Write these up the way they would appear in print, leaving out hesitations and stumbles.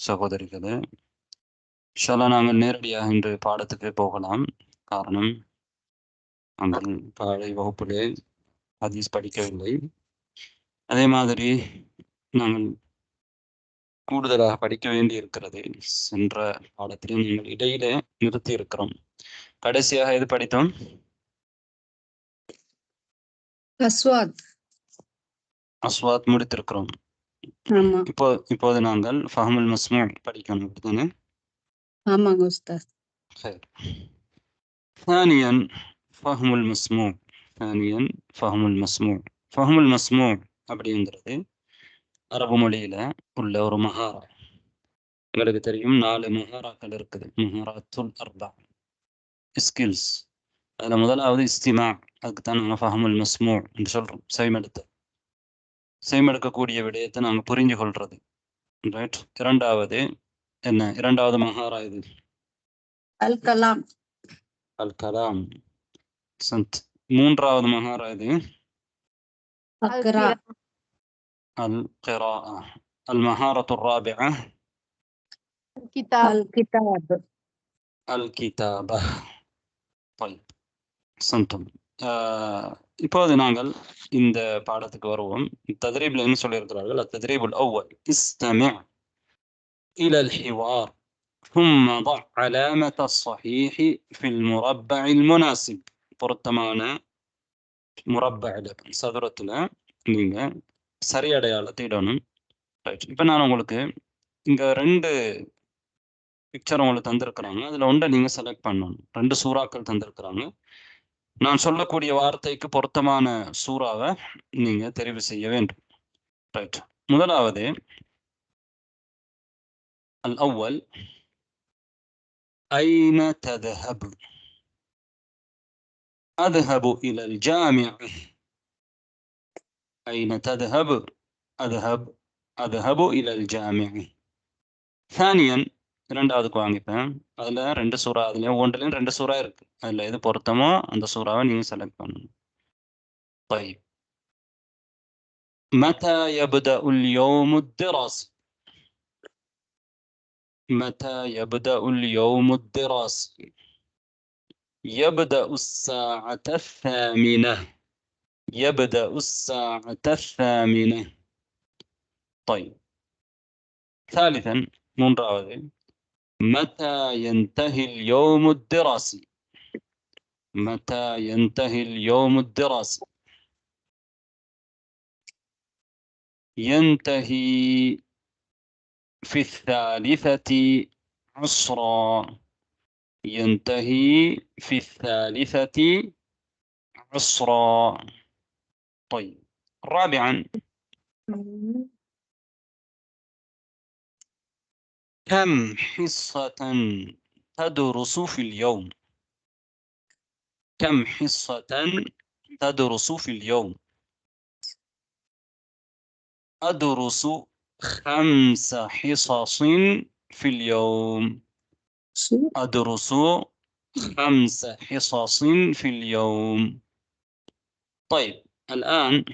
சகோதரிகளே, இன்ஷா அல்லாஹ் நாங்கள் நேரடியாக இன்று பாடத்துக்கு போகலாம். காரணம், நாங்கள் காலை வகுப்பிலே ஹதீஸ் படிக்கவில்லை. அதே மாதிரி நாங்கள் கூடுதலாக படிக்க வேண்டி இருக்கிறது. சென்ற பாடத்திலே நீங்கள் இடையிலே நிறுத்தி இருக்கிறோம். கடைசியாக எது படித்தோம்? அஸ்வாத் முடித்திருக்கிறோம். இப்போது நாங்கள் ஃபஹ்முல் மஸ்மூ படிக்கணும், அப்படித்தானே? ஆமாங்க உஸ்தாத். ثانيا فهم المسموع. فهم المسموع அப்படிங்கிறது அரபு மொழியில உள்ள ஒரு மஹாரா. உங்களுக்கு தெரியும் 4 மஹாராக்கள் இருக்குது. மஹாராத்துல் அர்பா ஸ்கில்ஸ். அதுல முதலாவது இஸ்திமா. அதுக்கு தான் நாங்கள் ஃபஹமுல் மஸ்மூ என்று சொல்றோம். செவிமடுக்கக்கூடிய விடயத்தை நாங்கள் புரிஞ்சு கொள்றது. ரைட். இரண்டாவது மஹாரா இது அல் கலாம். மூன்றாவது மஹாரா இது القراءة. المهارة الرابعة الكتابة. طيب சந்தோம். இப்போது நாங்கள் இந்த பாடத்துக்கு வருவோம். தத்ரீப்ல என்ன சொல்லியிருக்கிறார்கள்? التدريب الأول استمع إلى الحوار ثم ضع علامة الصحيح في المربع المناسب. பொருத்தமான முரப்பஅ சதுரத்துல நீங்க சரி அடையாளத்தை இடணும். ரைட். இப்போ நான் உங்களுக்கு இங்க 2 பிக்சர் உங்களுக்கு தந்திருக்கிறாங்க. அதுல ஒன்றை நீங்க செலக்ட் பண்ணணும். 2 சூறாக்கள் தந்திருக்கிறாங்க. நான் சொல்லக்கூடிய வார்த்தைக்கு பொருத்தமான சூறாவை நீங்க தெரிவு செய்ய வேண்டும். ரைட். முதலாவது அல் அவ்வல் ஐன தذهب. أذهب إلى الجامعة. أين تذهب؟ أذهب إلى الجامعة. ثانيا இரண்டாவதுக்கு வாங்கிப்பேன். அதில் 2 சூறா, அதுலேயும் ஒன்றுலேயும் 2 சூறா இருக்கு. அதில் எது பொருத்தமோ அந்த சூறாவை நீங்கள் செலக்ட் பண்ணணும். طيب متى يبدأ اليوم الدراسي؟ متى يبدأ اليوم الدراسي؟ يبدأ الساعة 8. يبدأ الساعة 8. طيب ثالثا மூன்றாவது متى ينتهي اليوم الدراسي؟ متى ينتهي اليوم الدراسي؟ ينتهي في 13 ينتهي في 13. طيب رابعا كم حصة تدرس في اليوم؟ كم حصة تدرس في اليوم؟ أدرس 5 حصص في اليوم. أدرس 5 حصص في اليوم. طيب الآن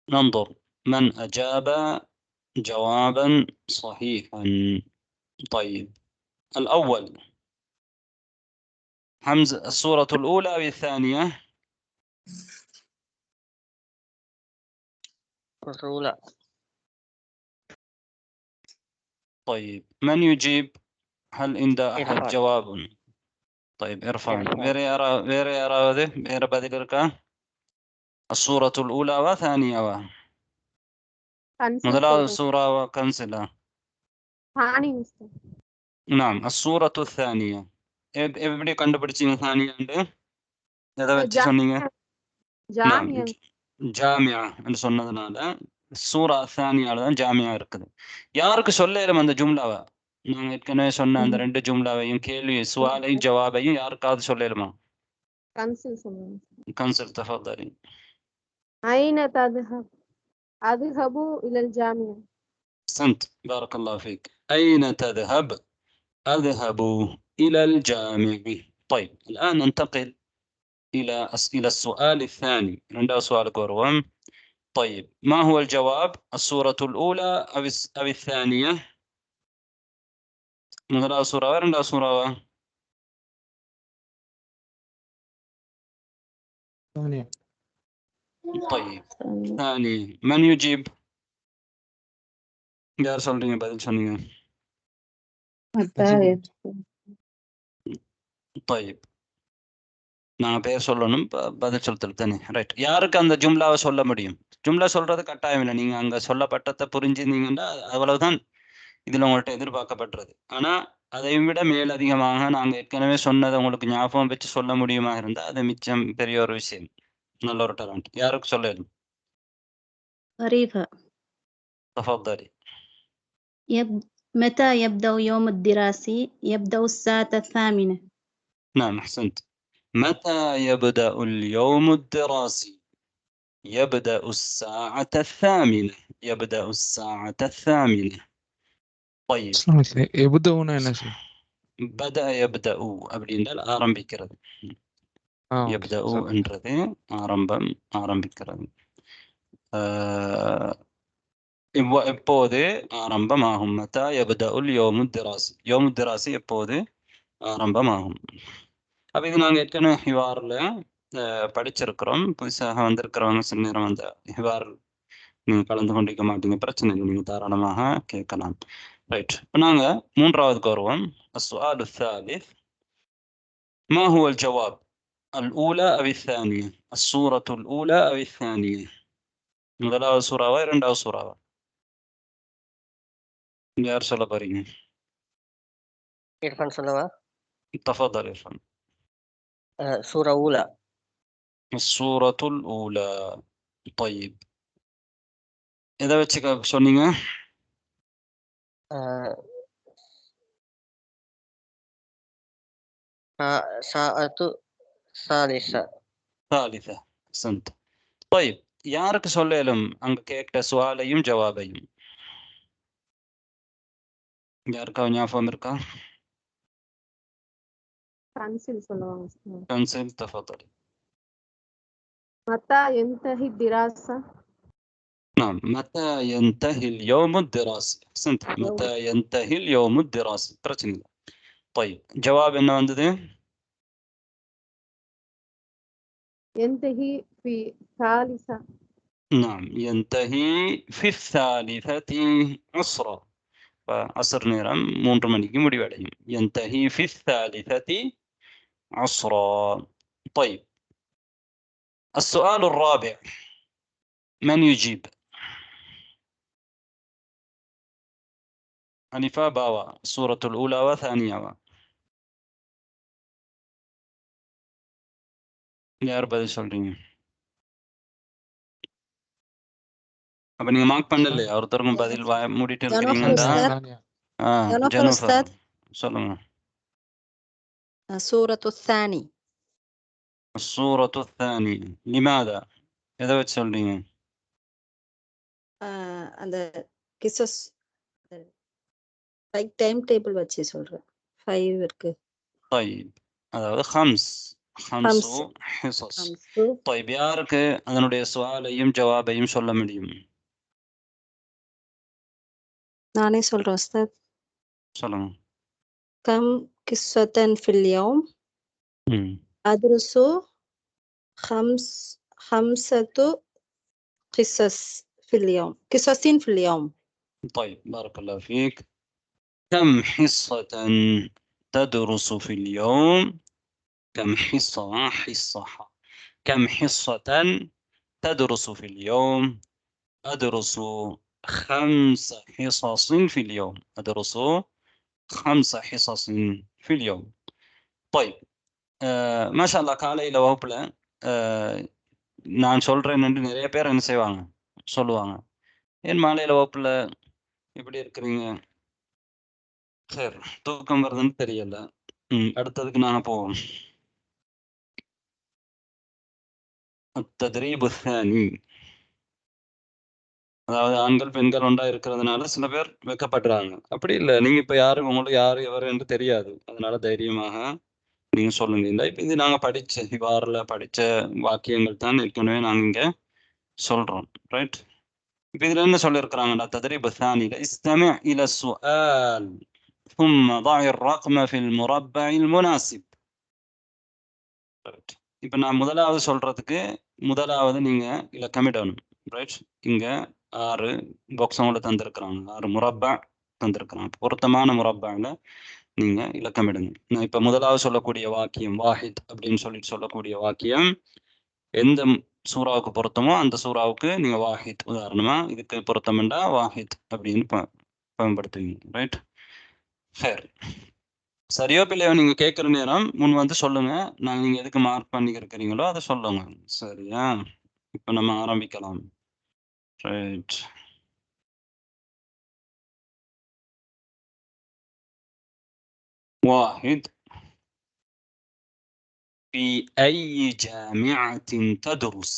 ننظر من أجاب جوابا صحيحا. طيب الأول حمزة، السورة الأولى أو الثانية؟ الأولى. طيب من يجيب؟ هل عند أحد جواب؟ طيب إرفان. வேற யாராவது வேற பதில் இருக்கா? السورة الأولى وثانية முதலாவது சூறாவா கன்சிலா? نعم السورة الثانية. எப்படி கண்டுபிடிச்சீங்க தானியாண்டு? எதை வச்சு சொன்னீங்க? ஜாமியா என்று சொன்னதுனால சூரா தானியால தான் ஜாமியா இருக்குது. யாருக்கு சொல்லேலும் அந்த ஜும்லாவை? நாங்க ஏற்கனவே சொன்ன அந்த 2 ஜும்லாவையும், கேள்வி சுவாலையும் ஜவாபையும் யாருக்காவது சொல்லேலுமா? கன்சில் தஃபضلي. أين تذهب؟ أذهب إلى الجامعة. أحسنت بارك الله فيك. أين تذهب؟ أذهب إلى الجامعة. طيب الآن ننتقل إلى السؤال الثاني. عندنا سؤال كوروم. طيب ما هو الجواب؟ السورة الأولى أو الثانية؟ முதலாவது சூறாவா ரெண்டாவது சூறாவா? ثانية. طيب ثاني من يجيب؟ யார் சொல்றீங்க? பதில் சொன்னீங்க. متى طيب நான் பேர் சொல்லணும், பதில் சொல்றது தானே. ரைட். யாருக்கு அந்த ஜும்லாவை சொல்ல முடியும்? ஜும்லா சொல்றது கட்டாயம் இல்லை. நீங்க அங்க சொல்லப்பட்டதை புரிஞ்சிருந்தீங்கன்னா அவ்வளவுதான் இதுல உங்கள்ட்ட எதிர்பார்க்கப்படுறது. ஆனா அதையும் விட மேலதிகமாக நாங்க ஏற்கனவே சொன்னதை உங்களுக்கு ஞாபகம் வச்சு சொல்ல முடியுமா இருந்தா அது மிச்சம் பெரிய ஒரு விஷயம். நல்ல ஒரு டேலண்ட். யாருக்கு சொல்லணும்? غريبة. تفضلي. متى يبدأ يوم الدراسي؟ يبدأ الساعة 8. نعم أحسنت. متى يبدأ اليوم الدراسي؟ يبدأ الساعة 8. يبدأ الساعة 8. طيب يبدأون என்ன சார்? بدأ يبدأ அப்படின்றால் ஆரம்பிக்கிறது. يبدأ என்றது ஆரம்பம், ஆரம்பிக்கிறது. எப்போது ஆரம்பமாகும்? மத்தா யப்தஉல் யௌமுத் திராசி. யௌமுத் திராசி எப்போது ஆரம்பமாகும்? அப்ப இது நாங்க ஏற்கனவே ஹிவார்ல படிச்சிருக்கிறோம். புதுசாக வந்திருக்கிறவங்க சில நேரம் அந்த ஹிவார் நீங்க கலந்து கொண்டிருக்க மாட்டீங்க, பிரச்சனை இல்லை, நீங்க தாராளமாக கேட்கலாம். ரைட். இப்போ நாங்க மூன்றாவதுக்கு வருவோம். السؤال الثالث ما هو الجواب؟ الأولى أو الثانية؟ السورة الأولى أو الثانية؟ முதலாவது சூறாவா இரண்டாவது சூறாவா? யார் சொல்ல போறீங்க? إرفان சொல்லவா? تفضل إرفان. سورة أولى. السورة الأولى. طيب எதை வச்சு சொன்னீங்க? ساعة ثالثة. ثالثة. أحسنت. طيب யாருக்கு சொல்லலும் அங்க கேட்ட சுவாலையும் ஜவாபையும்? யாருக்கா ஞாபகம் இருக்கா? கன்சில் சொல்லுவாங்க. كنسل تفضل. متى ينتهي الدراسة؟ نعم متى ينتهي اليوم الدراسي. أحسنت. متى ينتهي اليوم الدراسي. பிரச்சனை இல்லை. طيب ஜவாப் என்ன வந்தது? ينتهي في ثالثة. نعم ينتهي في الثالثة عصرا. عصر நேரம் 3 மணிக்கு முடிவடையும். ينتهي في الثالثة عصرا. طيب السؤال الرابع من يجيب؟ ألفا باوا. السورة الأولى وثانية. யார் பதில் சொல்றீங்க? அப்ப நீங்க மார்க் பண்ணலையா? ஒருத்தருக்கும் பதில் மூடிட்டு இருக்கிறீங்கடா. ஜெனோஃபர் சொல்லுங்க. سورة الثاني. السورة الثانية. لماذا؟ எதை வச்சு சொல்றீங்க? அந்த கிசஸ் டைம் டேபிள் வச்சு சொல்றேன். 5 இருக்கு. طيب அதாவது خمس حصص. طيب யாருக்கு அதனுடைய சுவாலையும் ஜவாபையும் சொல்ல முடியும்? நானே சொல்றேன் உஸ்தாத். சொல்லுங்க. كم قصة في اليوم؟ أدرس خمسة قصص في اليوم. قصصين في اليوم. طيب بارك الله فيك. كم حصة تدرس في اليوم؟ كم حصة كم حصة تدرس في اليوم؟ أدرس 5 حصص في اليوم. أدرس 5 حصص في اليوم. طيب ما شاء الله காலையில் வகுப்பில் நான் சொல்கிறேன்னு நிறைய பேர் என்ன செய்வாங்க, சொல்லுவாங்க, ஏன் மாலையில் வகுப்பில் எப்படி இருக்கிறீங்க, சரி தூக்கம் வருதுன்னு தெரியல. அடுத்ததுக்கு நாங்கள் போவோம். التدريب الثاني. அதாவது ஆண்கள் பெண்கள் ஒன்றா இருக்கிறதுனால சில பேர் வெக்கப்படுறாங்க. அப்படி இல்லை, நீங்க இப்ப யாரு, உங்களுக்கு யாரு எவர் என்று தெரியாது, அதனால தைரியமாக நீங்க சொல்லுங்க. இல்லை இப்ப இது நாங்க படிச்ச இவ்வாறுல படிச்ச வாக்கியங்கள் தான் ஏற்கனவே நாங்க இங்க சொல்றோம். ரைட். இப்ப இதுல என்ன சொல்லியிருக்கிறாங்கடா? தத்ரீப் الثاني. استمع الى السؤال. ثم ضع الرقم في المربع المناسب. இப்போ நான் முதலாவது சொல்றதுக்கு முதலாவது நீங்க இலக்கமிடணும். ரைட், இங்க 6 பாக்ஸ் உங்களுக்கு தந்திருக்கிறாங்க, 6 முரப்பா தந்திருக்கிறாங்க. பொருத்தமான முரப்பாவில் நீங்க இலக்கமிடுங்க. நான் இப்ப முதலாவது சொல்லக்கூடிய வாக்கியம் வாஹித் அப்படின்னு சொல்லக்கூடிய வாக்கியம் எந்த சூறாவுக்கு பொருத்தமோ அந்த சூறாவுக்கு நீங்க வாஹித், உதாரணமா இதுக்கு பொருத்தம்டா வாஹித் அப்படின்னு பயன்படுத்துவீங்க. ரைட், சரி. சரியோ பிள்ளையோ நீங்க கேட்குற நேரம் முன் வந்து சொல்லுங்க. நான் நீங்க எதுக்கு மார்க் பண்ணி இருக்கிறீங்களோ அதை சொல்லுங்க. சரியா, இப்ப நம்ம ஆரம்பிக்கலாம். ரைட், واحد في أي جامعة تدرس؟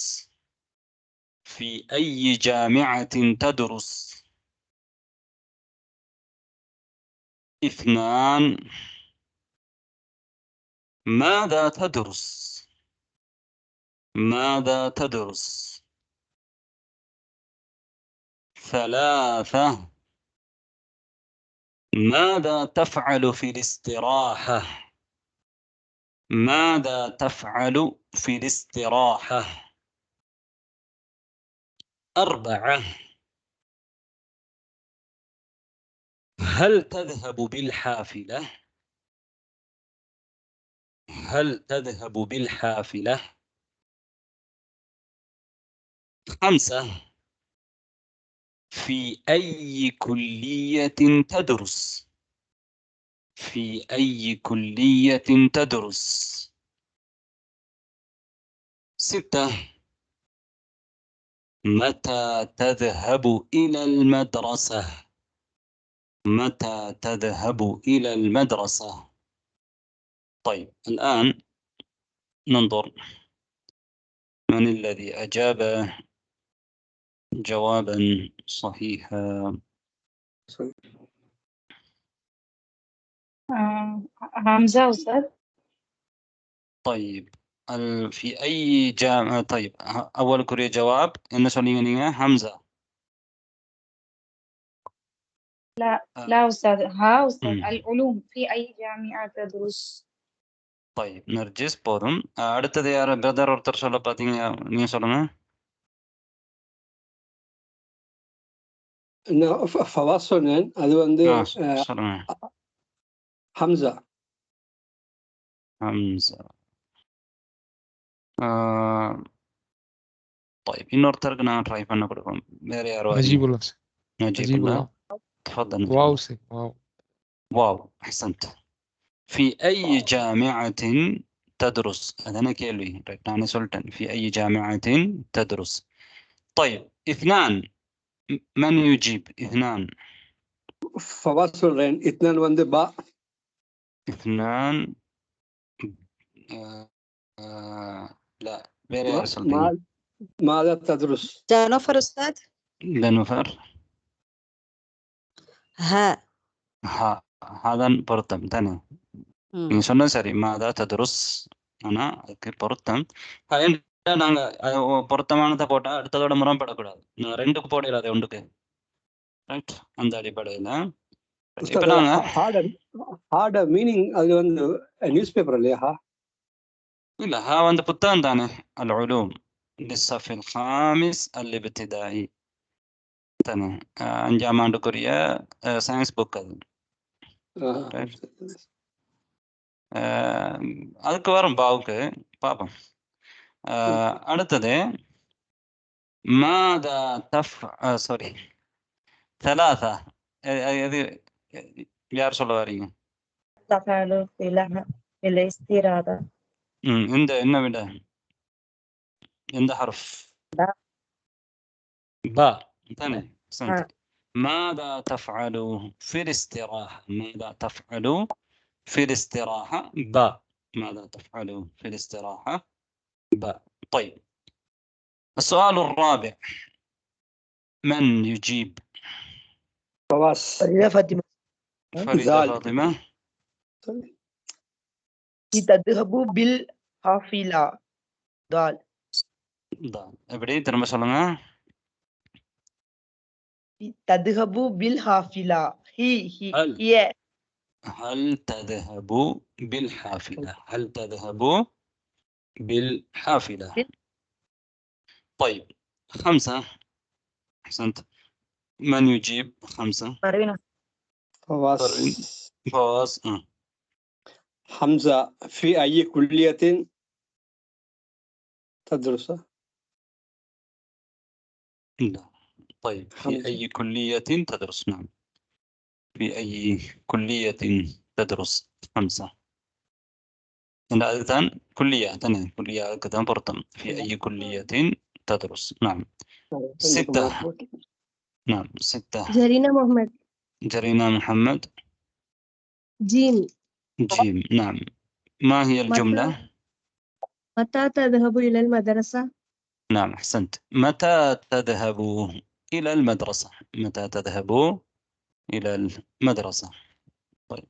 في أي جامعة تدرس؟ 2 ماذا تدرس؟ ماذا تدرس؟ 3 ماذا تفعل في الاستراحة؟ ماذا تفعل في الاستراحة؟ 4 هل تذهب بالحافلة؟ هل تذهب بالحافلة؟ 5 في أي كلية تدرس؟ في أي كلية تدرس؟ 6 متى تذهب إلى المدرسة؟ متى تذهب إلى المدرسة؟ طيب الآن ننظر من الذي أجاب جوابا صحيحا. حمزة أستاذ. طيب في أي جامعة؟ طيب أول كوريا جواب إن سولينيا حمزة. لا أستاذ، ها أستاذ العلوم في أي جامعة تدرس؟ طيب நர்ஜிஸ் போதும். அடுத்தது யார் பிரதர் ஒருத்தர் சொல்ல பார்த்தீங்க, நீங்க சொல்லுங்க. ஃபவாஸ் சொன்னேன், அது வந்து சொல்லுங்க. ஹம்சா. ஹம்சா. طيب இன்னொருத்தருக்கு நான் ட்ரை பண்ண கொடுப்போம். வேற யாரோ? நஜீபுல்லா. نجيبுல்லா. تفضل. واو سي واو. واو أحسنت. في أي جامعة تدرس؟ هذا أنا كيلوي يعني سلطان. في أي جامعة تدرس؟ طيب 2 من يجيب؟ 2 ஃபவாஸ் சொல்றேன். 2 வந்து பா. 2 لا غير يا سلطان. ماذا تدرس؟ جانوفر أستاذ. لنفر. ها هذا பொருத்தம் தானே? நீங்க சொன்ன சரி. மாதா ததுருஸ் ஆனா அதுக்கு பொருத்தம் நாங்க பொருத்தமானதை போட்டா அடுத்ததோட முரண்படக்கூடாது. நான் 2க்கு போடல, அது 1க்கு. ரைட், அந்த அடிப்படையில இப்ப நாங்க ஹார்ட் மீனிங் அது வந்து நியூஸ் பேப்பர் இல்லையா? இல்ல, ஹா வந்து புத்தகம் தானே. العلوم للصف الخامس الابتدائي தானே. 5ஆம் ஆண்டுக்குரிய சயின்ஸ் புக் அது. அதுக்கு வரும் பாவுக்கு பாப்போம். அடுத்தது ماذا சாரி 3 எது யார் சொல்ல வரீங்க? تفعل في الاسترادة. இந்த என்ன விட எந்த حرف؟ با ثاني. ماذا تفعل في الاستراحة؟ ماذا تفعل في الاستراحة؟ با. ماذا تفعل في الاستراحة؟ با. طيب السؤال الرابع من يجيب؟ فواز. فريدة فاطمة. فاطمة. تذهب بالحافلة. دال. எப்படி திரும்ப சொல்லுங்க. تذهب بالحافلة. هي هل تذهب بالحافلة؟ هل تذهب بالحافلة؟ طيب 5. أحسنت. من يجيب 5؟ فواز فواز. حمزة في أي كلية تدرس؟ لا. طيب في حمزة. أي كلية تدرس؟ نعم. في أي كلية تدرس؟ 5. الآن كلية كلية كذا برتم. في أي كلية تدرس؟ نعم. 6. نعم 6. جرينا محمد. جرينا محمد. جيم. جيم. نعم. ما هي الجملة؟ متى تذهب إلى المدرسة؟ نعم أحسنت. متى تذهب إلى المدرسة؟ متى تذهب إلى المدرسة؟ طيب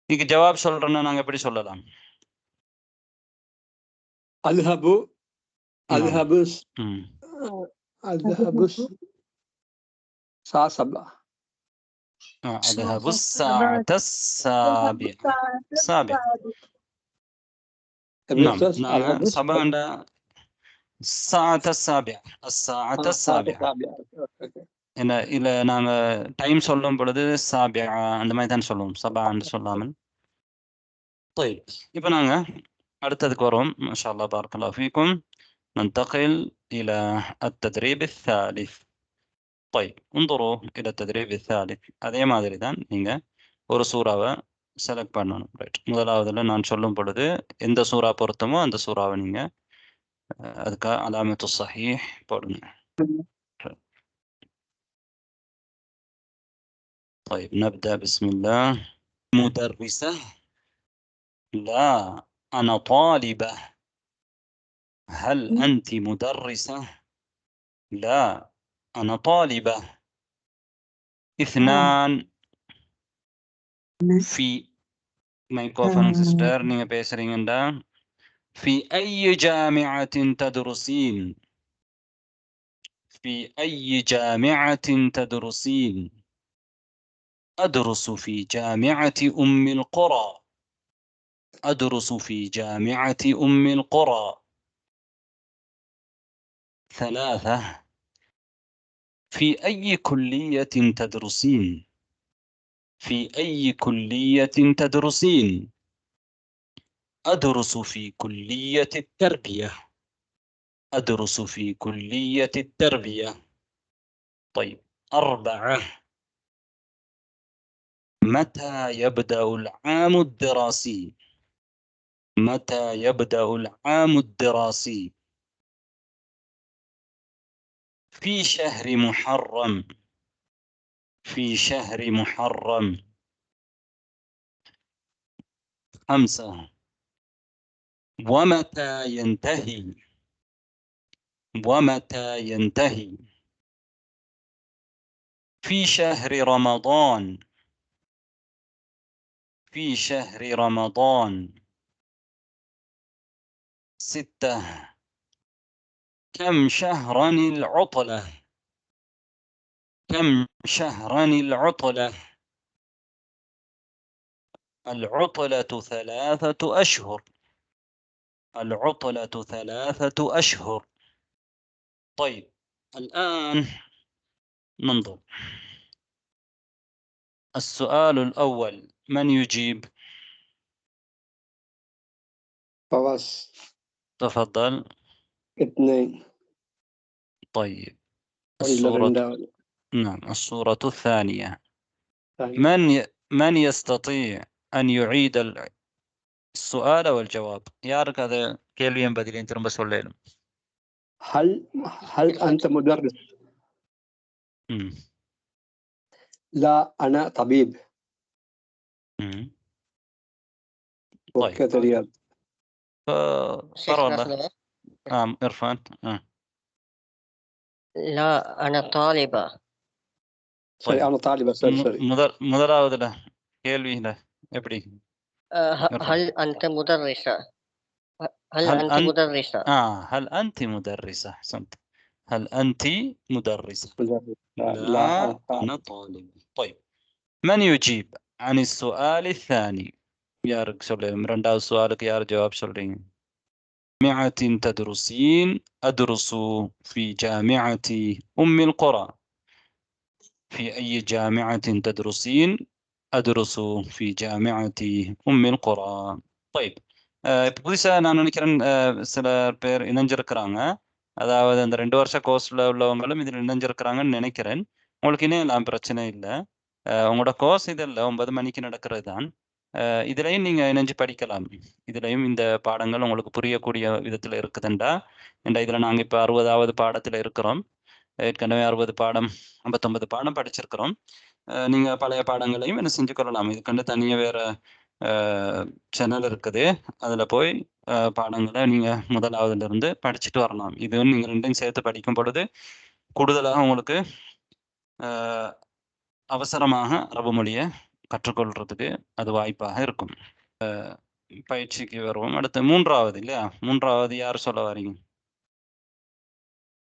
இதுக்கு ஜவாப் சொல்றேன்னா நாங்க எப்படி சொல்லலாம்? أذهب أذهب أذهب الساعة 7. أذهب الساعة السابعة. نعم. نعم صباحا الساعة السابعة. الساعة السابعة. هنا إلى نعم டைம் சொல்லும் பொழுது சாபியா அந்த மாதிரி தான் சொல்லுவோம், சபான்னு சொல்லாமல். طيب இப்போ நாங்க அடுத்ததுக்கு வரோம். ما شاء الله بارك الله فيكم. ننتقل إلى التدريب الثالث. طيب انظروا إلى التدريب الثالث. அதே மாதிரி தான் நீங்க ஒரு சூறாவை செலக்ட் பண்ணணும். ரைட். முதலாவதுல நான் சொல்லும் பொழுது எந்த சூறா பொருத்தமோ அந்த சூறாவை நீங்க அதுக்கு அலாமத்து ஸஹீஹ் போடுங்க. طيب نبدأ. بسم الله. مدرسة؟ لا أنا طالبة. هل أنت مدرسة؟ لا أنا طالبة. 2. في مايكروفون سيستر نيجا بيسريندا. في أي جامعة تدرسين؟ في أي جامعة تدرسين؟ أدرس في جامعة أم القرى. أدرس في جامعة أم القرى. 3. في أي كلية تدرسين؟ في أي كلية تدرسين؟ أدرس في كلية التربية. أدرس في كلية التربية. طيب 4. متى يبدأ العام الدراسي؟ متى يبدأ العام الدراسي؟ في شهر محرم. في شهر محرم. 5. ومتى ينتهي؟ ومتى ينتهي؟ في شهر رمضان. في شهر رمضان. 6. كم شهرا العطلة؟ كم شهرا العطلة؟ العطلة 3 أشهر. العطلة 3 أشهر. طيب الآن ننظر. السؤال الأول من يجيب؟ فواز. تفضل. 2. طيب الصورة. نعم الصورة الثانية. من يستطيع أن يعيد السؤال والجواب؟ يارك هذا كيلوين بديلين ترم بس ولا هل أنت مدرس؟ لا أنا طبيب. وكذا رياض. شيخنا إرفان. لا أنا طالبة. سوري أنا طالبة. سوري. முதலாவது கேள்வியில எப்படி؟ هل أنت مدرسة؟ هل أنت مدرسة؟ هل أنت مدرسة؟ أحسنت. هل أنت مدرسة؟ لا أنا طالب. طيب من يجيب؟ عن السؤال الثاني. யாருக்கு சொல்லுங்க ரெண்டாவது சுவாலுக்கு யார் ஜவாப் சொல்றீங்க جامعة تدرسين أدرس في جامعة أم القرى في أي جامعة تدرسين أدرس في جامعة أم القرى طيب இப்போ புதுசாக நான் நினைக்கிறேன் சில பேர் இணைஞ்சிருக்கிறாங்க அதாவது அந்த 2 வருஷ கோர்ஸில் உள்ளவங்களும் இதில் இணைஞ்சிருக்கிறாங்கன்னு நினைக்கிறேன் உங்களுக்கு இணையலாம் பிரச்சனை இல்லை உங்களோட கோர்ஸ் இதில் 9 மணிக்கு நடக்கிறது தான் இதுலையும் நீங்கள் இணைஞ்சு படிக்கலாம் இதுலையும் இந்த பாடங்கள் உங்களுக்கு புரியக்கூடிய விதத்தில் இருக்குதுண்டா ஏன்னா இதில் நாங்கள் இப்போ 60வது பாடத்தில் இருக்கிறோம் ஏற்கனவே 60 பாடம் 59 பாடம் படிச்சிருக்கிறோம் நீங்கள் பழைய பாடங்களையும் என்ன செஞ்சு கொள்ளலாம் இதுக்கண்டு தனியாக வேற சேனல் இருக்குது அதில் போய் பாடங்களை நீங்கள் முதலாவதுலேருந்து படிச்சுட்டு வரலாம் இது நீங்கள் ரெண்டையும் சேர்த்து படிக்கும் பொழுது கூடுதலாக உங்களுக்கு அவசரமாக அரபு மொழியை கற்றுக்கொள்றதுக்கு அது வாய்ப்பாக இருக்கும் பயிற்சிக்கு வருவோம் அடுத்து 3வது இல்லையா 3வது யார் சொல்ல வரீங்க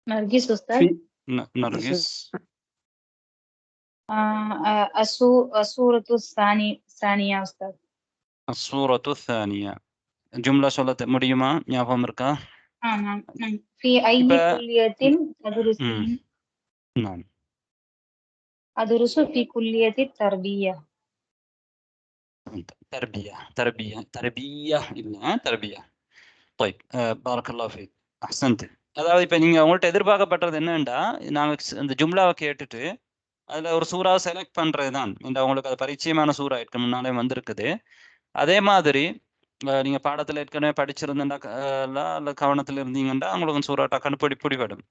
نرجس أستاذ நர்கிஸ் السورة الثانية أستاذ السورة الثانية جملة சொல்ல முடியுமா ஞாபகம் இருக்கா نعم في أي كلية تدرسين نعم أدرس في كلية التربية تربية إلا تربية طيب بارك الله فيك أحسنت அதாவது இப்போ நீங்கள் உங்கள்கிட்ட எதிர்பார்க்கப்பட்டது என்னன்னா நாங்கள் இந்த ஜும்லாவை கேட்டுட்டு அதில் ஒரு சூறாவை செலக்ட் பண்ணுறது தான் இந்த உங்களுக்கு அது பரிச்சயமான சூறா இதுக்கு முன்னாலே வந்திருக்குது அதே மாதிரி நீங்கள் பாடத்தில் ஏற்கனவே படிச்சிருந்தா இல்லை கவனத்தில் இருந்தீங்கன்னா உங்களுக்கு சூறா டக்குன்னு பிடிபடும்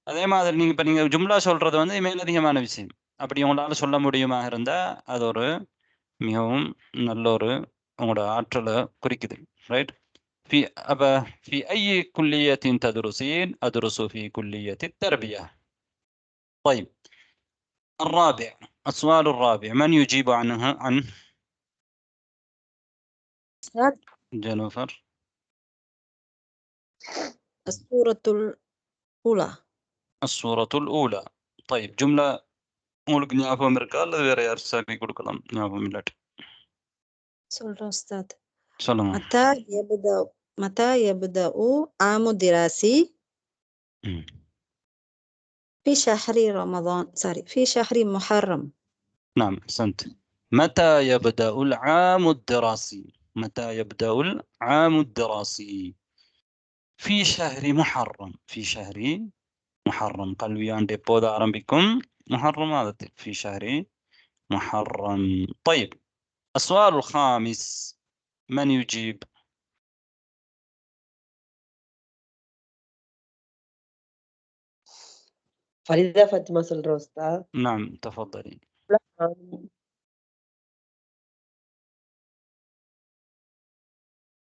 அதே மாதிரி நீங்கள் இப்போ நீங்கள் ஜும்லா சொல்கிறது வந்து மேலதிகமான விஷயம் அப்படி உங்களால் சொல்ல முடியுமா இருந்தால் அது ஒரு மிகவும் நல்ல ஒரு உங்களோட ஆற்றலை குறிக்குது ரைட் في أي كلية تدرسين أدرس في كلية التربية طيب السؤال الرابع من يجيب عنه جنوفر السورة الأولى طيب جملة உங்களுக்கு ஞாபகம் இருக்கா அல்லது வேற யார் சாக்கி கொடுக்கலாம் ஞாபகம் இல்லாட்டி சொல்றேன் أستاذ சொல்லுங்க متى يبدأ عام الدراسي في شهر رمضان في شهر محرم نعم أحسنت متى يبدأ العام الدراسي في شهر محرم قلبي عندي بود ஆரம்பிக்கும் محرم هذا في شهر محرم طيب السؤال الخامس من يجيب فريدة فاطمة சொல்றேன் أستاذ نعم تفضلي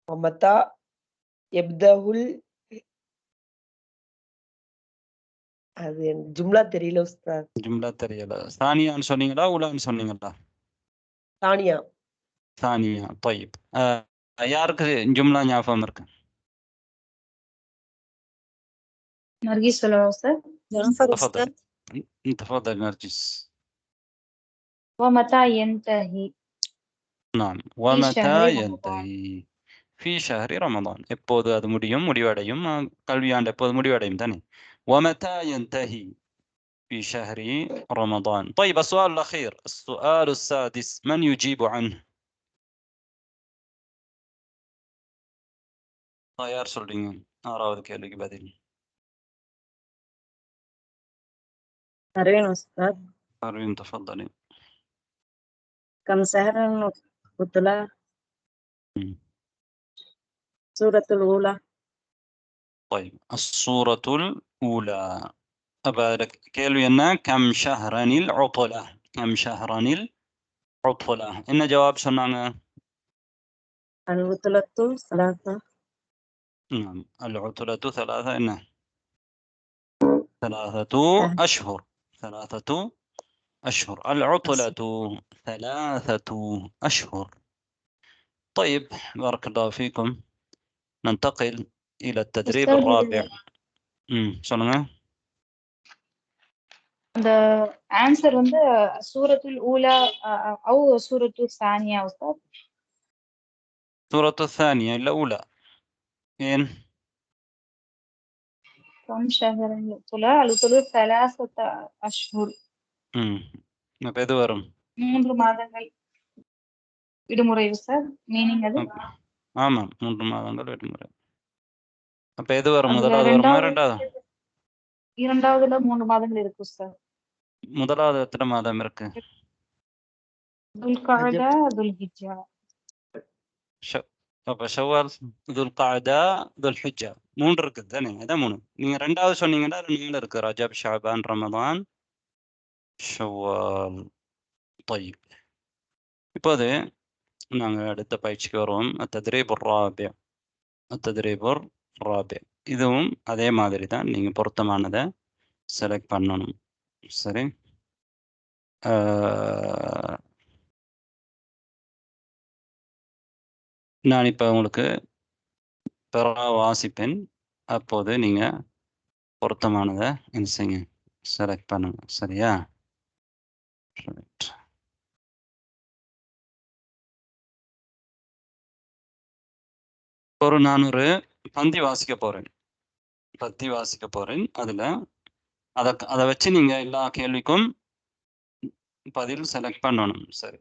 ومتى يبدأ அது ஜும்லா தெரியல உஸ்தாத் ஜும்லா தெரியல சானியான்னு சொன்னீங்களா உலான்னு சொன்னீங்களா சானியா طيب யாருக்கு ஜும்லா ஞாபகம் இருக்கு نرجس ولا أستاذ تفضل نرجس ومتى ينتهي نعم ومتى ينتهي في شهر رمضان எப்போது அது முடிவடையும் கல்வியாண்டு எப்போது முடிவடையும் தானே ومتى ينتهي في شهر رمضان طيب السؤال الأخير السؤال السادس من يجيب عنه யார் சொல்றீங்க 6வது கேள்விக்கு பதில் أروين أستاذ أروين تفضلي كم شهرا قتلى سورة الأولى طيب السورة الأولى أبارك كيلو ينا كم شهرا العطلة إن جواب سنانا العطلة 3 نعم العطلة 3 إنه 3 أشهر العطلة 3 أشهر طيب بارك الله فيكم ننتقل إلى التدريب الرابع سلمى அந்த ஆன்சர் வந்து சூரத்துல் ஊலா أو سورة الثانية أستاذ. سورة الثانية الأولى. إن كم شهرا طلع الطلوع 3 أشهر. அப்போ எது வரும்? 3 மாதங்கள் விடுமுறை உஸ்தாத். மீனிங் அது? ஆமாம், 3 மாதங்கள் விடுமுறை. அப்போ எது வரும்? அதுல முதலாவது வருமா இரண்டாவது? இரண்டாவதுல 3 மாதங்கள் இருக்கு உஸ்தாத். முதலாவது எத்தனை மாதம் இருக்கு? துல்காதா, துல்ஹிஜ்ஜா. அப்போ ஷவ்வால், துல்காதா, துல்ஹிஜ்ஜா 3 இருக்குது தானே? அதான் 3. நீங்க ரெண்டாவது சொன்னீங்கன்னா 4 இருக்கு. ரஜப், ஷஅபான், ரமதான், ஷவ்வால். طيب, இப்போது நாங்கள் அடுத்த பயிற்சிக்கு வருவோம். அத்தத்ரீபுர் ராபி'. அத்தத்ரீபுர் ராபி'. இதுவும் அதே மாதிரி தான். நீங்க பொருத்தமானதை செலக்ட் பண்ணணும். சரி, நான் இப்போ உங்களுக்கு வாசிப்பேன். அப்போது நீங்க பொருத்தமானதை என்ன செய்யுங்க, செலக்ட் பண்ணுங்க. சரியா? ஒரு 400 பந்தி வாசிக்க போறேன். அதுல அதை வச்சு நீங்க எல்லா கேள்விக்கும் பதில் செலக்ட் பண்ணணும். சரி,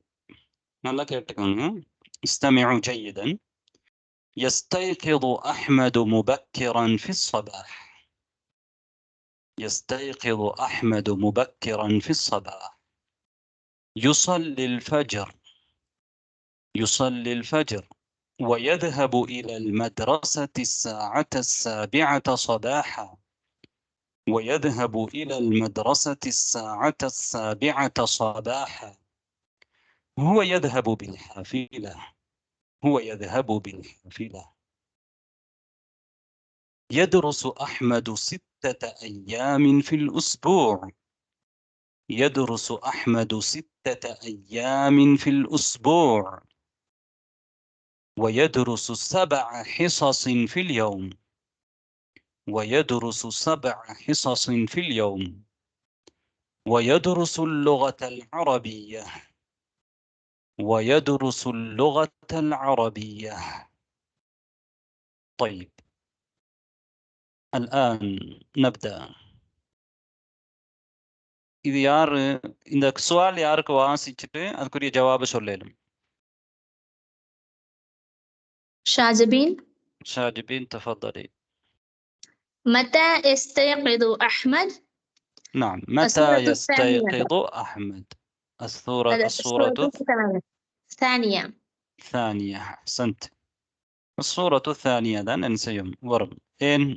நல்லா கேட்டுக்கோங்க. استمعوا جيدا. يستيقظ أحمد مبكرا في الصباح. يستيقظ أحمد مبكرا في الصباح. يصلي الفجر ويذهب إلى المدرسة الساعة 7 صباحا. ويذهب إلى المدرسة الساعة 7 صباحا. هو يذهب بالحافلة. يدرس أحمد 6 أيام في الأسبوع. يدرس أحمد 6 أيام في الأسبوع. ويدرس 7 حصص في اليوم. ويدرس 7 حصص في اليوم. ويدرس اللغة العربية. ويدرس اللغة العربية. طيب، الآن نبدأ. இது யாரு இந்த சுவால் யாருக்கு வாசிச்சுட்டு அதுக்குரிய ஜவாபு சொல்லலும்? شاجبين تفضلي. متى يستيقظ أحمد؟ نعم، متى يستيقظ أحمد؟ السورة الثانية. أحسنت. السورة الثانية தான் என்ன செய்யும்? வரும். ஏன்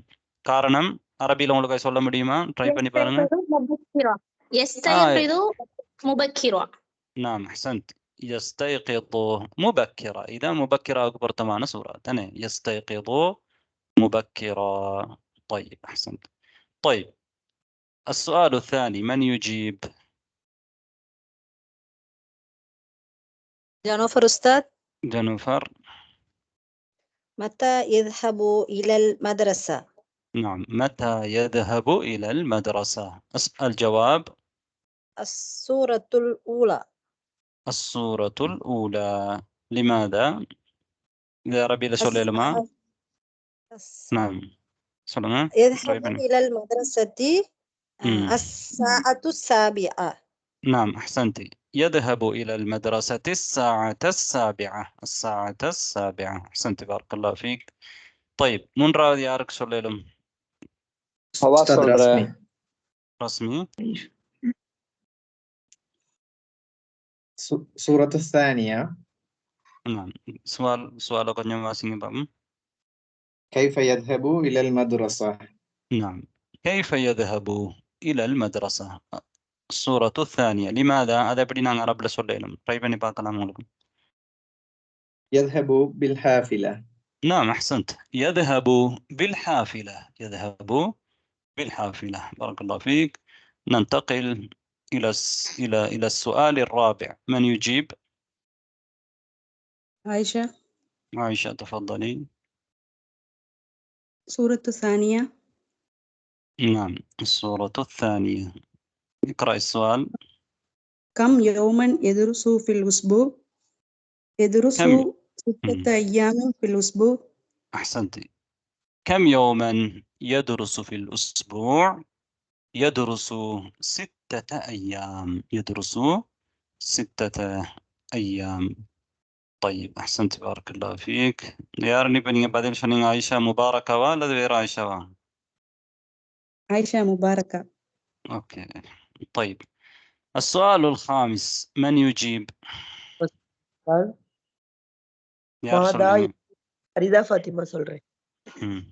காரணம் அரபியில் உங்களுக்கு சொல்ல முடியுமா? ட்ரை பண்ணி பாருங்க. يستيقظ مبكرا. نعم، أحسنت. يستيقظ مبكرا. إذا مبكرا برتمان سورة تاني. يستيقظ مبكرا. طيب، أحسنت. طيب، السؤال الثاني من يجيب؟ جانوفر أستاذ. جانوفر. متى يذهب إلى المدرسة؟ نعم، متى يذهب إلى المدرسة؟ الجواب السورة الأولى. السورة الأولى. لماذا؟ إذا ربي لسولي لما. نعم، سلام. يذهب إلى المدرسة الساعة 7. نعم، أحسنتي. يذهب إلى المدرسة الساعة 7. الساعة 7. أحسنتي، بارك الله فيك. طيب، من راضي يارك سولي لهم؟ رسمي. سورة الثانية. نعم، سؤال قنيم واسيني بام. كيف يذهب إلى المدرسة؟ نعم، كيف يذهب إلى المدرسة؟ السورة الثانية. لماذا؟ هذا بدينا نعرف لسوليلم. طيبني باكلام لكم. يذهب بالحافلة. نعم، أحسنت. يذهب بالحافلة. يذهب بالحافلة. بارك الله فيك. ننتقل إلى السؤال الرابع. من يجيب؟ عائشة تفضلي. سورة الثانية. نعم، السورة الثانية. اقرأ السؤال. كم يوما يدرس في الأسبوع؟ يدرس كم 6 أيام في الأسبوع. أحسنت. كم يوما يدرس في الأسبوع؟ يدرس 6 أيام. يدرس 6 أيام. طيب أحسنت بارك الله فيك. يارني بني بعدين شنين عائشة مباركة ولا غير عائشة عائشة مباركة. أوكي طيب. السؤال الخامس من يجيب؟ உஸ்தாத், யார் மாதா சொல்றீங்க? ஃபரிதா ஃபாத்திமா சொல்றேன். ம்.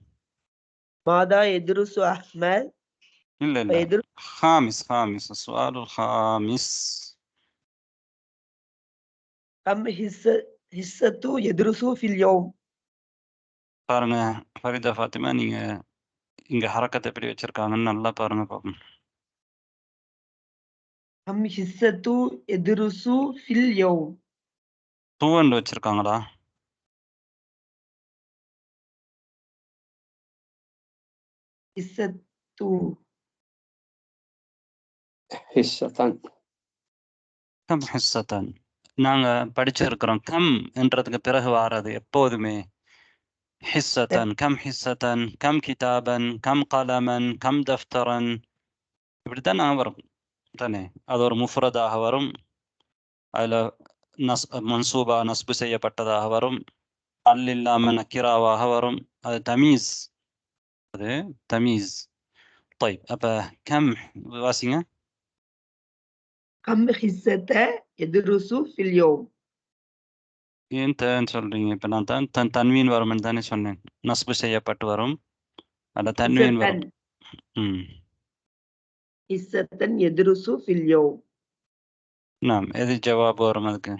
மாதா எதுருசு அஹ்மத் இல்ல இல்ல எதுரு خامس السؤال الخامس. கம் ஹிஸ்ஸத்து எதுருசு ஃபில் யௌம். பாருங்க ஃபரிதா ஃபாத்திமா, நீங்க இங்க ஹரக்கத்தை எப்படி வச்சிருக்காங்கன்னு நல்லா பாருங்க பாப்போம். கம் ஹிஸ்ஸத்து எதுருசு ஃபில் யௌம். தூவண்டு வச்சிருக்காங்களா? ஹிஸ்ஸத்து ஹிஸ்ஸத்தன். கம் ஹிஸ்ஸத்தன். நாங்க படிச்சிருக்கிறோம் கம் என்றதுக்கு பிறகு வாரது எப்போதுமே ஹிஸ்ஸத்தன். கம் ஹிஸ்ஸத்தன், கம் கிதாபன், கம் கலமன், கம் தஃப்தரன், இப்படித்தான் நான் வரும் தானே. அது ஒரு முஃப்ரதாக வரும், அதில் மன்சூபா நஸ்பு செய்யப்பட்டதாக வரும், அல் இல்லாம நக்கிராவாக வரும். அது தமீஸ், அது தமீஸ். طيب அப்ப கம் வாசிங்க. கம் ஹிஸ்ஸத்த எதுருசு ஃபில் யௌம். ஏன் சொல்றீங்க? இப்ப நான் தான் தன்வீன் வரும்னு தானே சொன்னேன். நஸ்பு செய்யப்பட்டு வரும், அல்ல தன்வீன் வரும். ஹிஸ்ஸத்தன் எதுருசு ஃபில் யௌம். நாம் எது ஜவாப் வரும் அதுக்கு?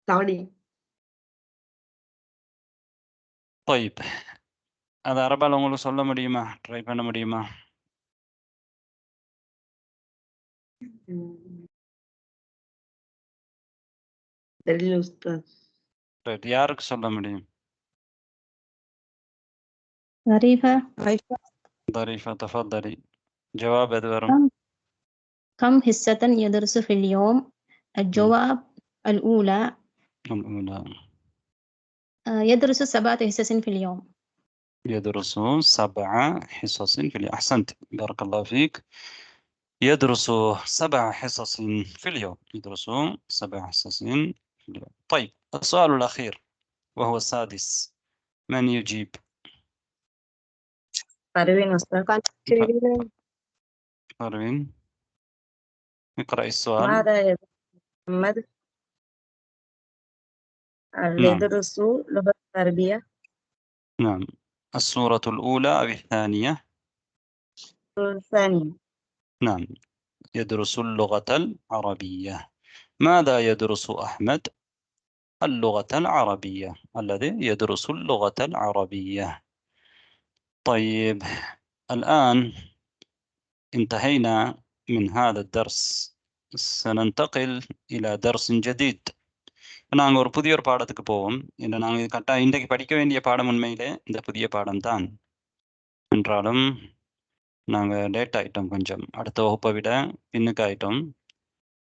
தானி. طيب அது அரபால் உங்களுக்கு சொல்ல முடியுமா? ட்ரை பண்ண முடியுமா? தெரியல உஸ்தாத். ரைட், யாருக்கு சொல்ல முடியும்? ظريفة. عائشة. ظريفة تفضلي. جواب எது வரும்? كم حصة يدرس في اليوم؟ الجواب الأولى الأولى يدرس 7 حصص في اليوم. يدرس 7 حصص في اليوم. أحسنت بارك الله فيك. يدرس 7 حصص في اليوم. يدرس 7 حصص في اليوم. طيب السؤال الأخير وهو السادس، من يجيب؟ பர்வீன் உஸ்தாத். فاروين اقرأ السؤال. ماذا يدرس محمد؟ يدرس لغة التربية. نعم. السورة الأولى أو الثانية؟ الثانية. نعم، يدرس اللغة العربية. ماذا يدرس أحمد؟ اللغة العربية، الذي يدرس اللغة العربية. طيب الآن انتهينا من هذا الدرس، سننتقل إلى درس جديد. நாங்கள் ஒரு புதிய பாடத்துக்கு போவோம். இல்லை நாங்கள் கரெக்டாக இன்றைக்கு படிக்க வேண்டிய பாடம் உண்மையிலே இந்த புதிய பாடம் தான் என்றாலும் நாங்கள் லேட் ஆகிட்டோம், கொஞ்சம் அடுத்த வகுப்பை விட பின்னுக்கு ஆகிட்டோம்.